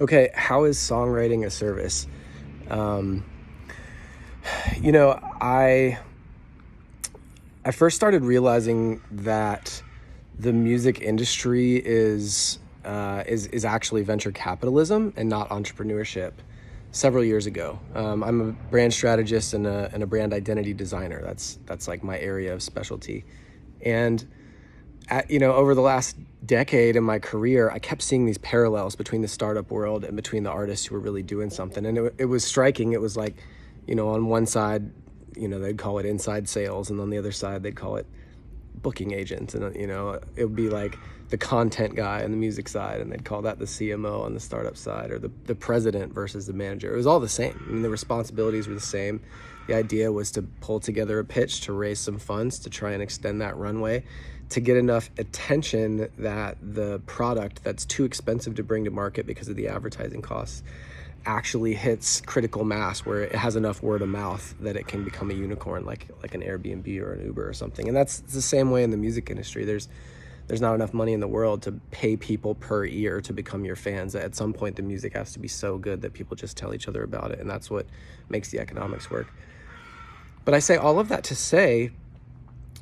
Okay, how is songwriting a service? Um, you know, I first started realizing that the music industry is actually venture capitalism and not entrepreneurship several years ago. I'm a brand strategist and a brand identity designer. That's like my area of specialty. And over the last decade in my career, I kept seeing these parallels between the startup world and between the artists who were really doing something. And it was striking. It was like, on one side, they'd call it inside sales, and on the other side, they'd call it booking agents. And, it would be like the content guy on the music side, and they'd call that the CMO on the startup side, or the president versus the manager. It was all the same. I mean, the responsibilities were the same. The idea was to pull together a pitch to raise some funds to try and extend that runway, to get enough attention that the product that's too expensive to bring to market because of the advertising costs actually hits critical mass where it has enough word of mouth that it can become a unicorn, like an Airbnb or an Uber or something. And that's the same way in the music industry. There's not enough money in the world to pay people per ear to become your fans. At some point, the music has to be so good that people just tell each other about it, and that's what makes the economics work. But I say all of that to say,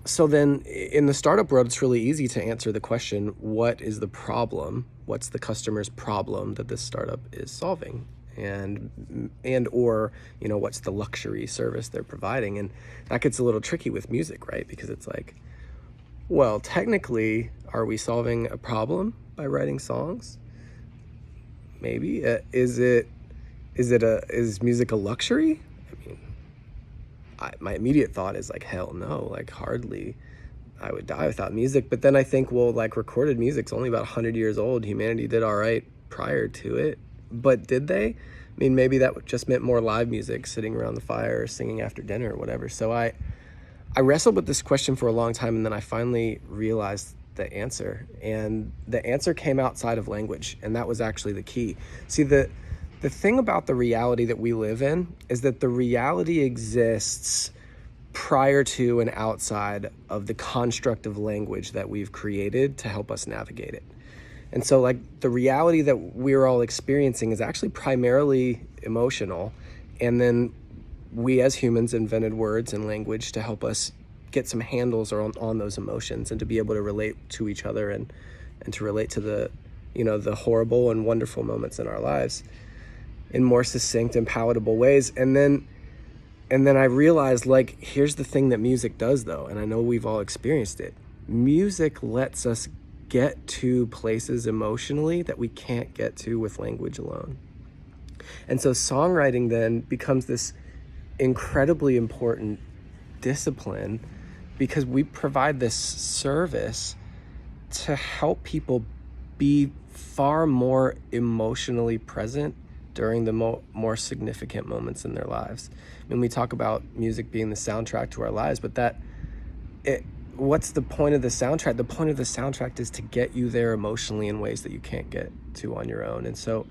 so then in the startup world, it's really easy to answer the question, what is the problem? What's the customer's problem that this startup is solving? Or what's the luxury service they're providing? And that gets a little tricky with music, right? Because it's like, well, technically, are we solving a problem by writing songs? Maybe. Is music a luxury? I mean, my immediate thought is like, hell no, like hardly. I would die without music. But then I think, well, like recorded music's only about 100 years old. Humanity did all right prior to it. But did they? I mean, maybe that just meant more live music, sitting around the fire or singing after dinner or whatever. So I wrestled with this question for a long time, and then I finally realized the answer. And the answer came outside of language, and that was actually the key. See, the thing about the reality that we live in is that the reality exists prior to and outside of the construct of language that we've created to help us navigate it. And so like the reality that we're all experiencing is actually primarily emotional. And then we as humans invented words and language to help us get some handles on those emotions and to be able to relate to each other and to relate to the horrible and wonderful moments in our lives in more succinct and palatable ways. And then I realized, like, here's the thing that music does though, and I know we've all experienced it. Music lets us get to places emotionally that we can't get to with language alone. And so songwriting then becomes this incredibly important discipline because we provide this service to help people be far more emotionally present during the more significant moments in their lives. I mean, we talk about music being the soundtrack to our lives, but what's the point of the soundtrack? The point of the soundtrack is to get you there emotionally in ways that you can't get to on your own. And so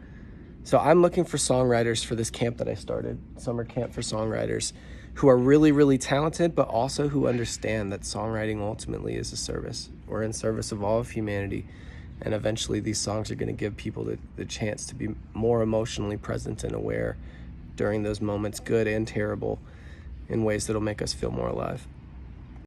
I'm looking for songwriters for this camp that I started, Summer Camp for Songwriters, who are really, really talented, but also who understand that songwriting ultimately is a service. We're in service of all of humanity. And eventually these songs are going to give people the chance to be more emotionally present and aware during those moments, good and terrible, in ways that'll make us feel more alive.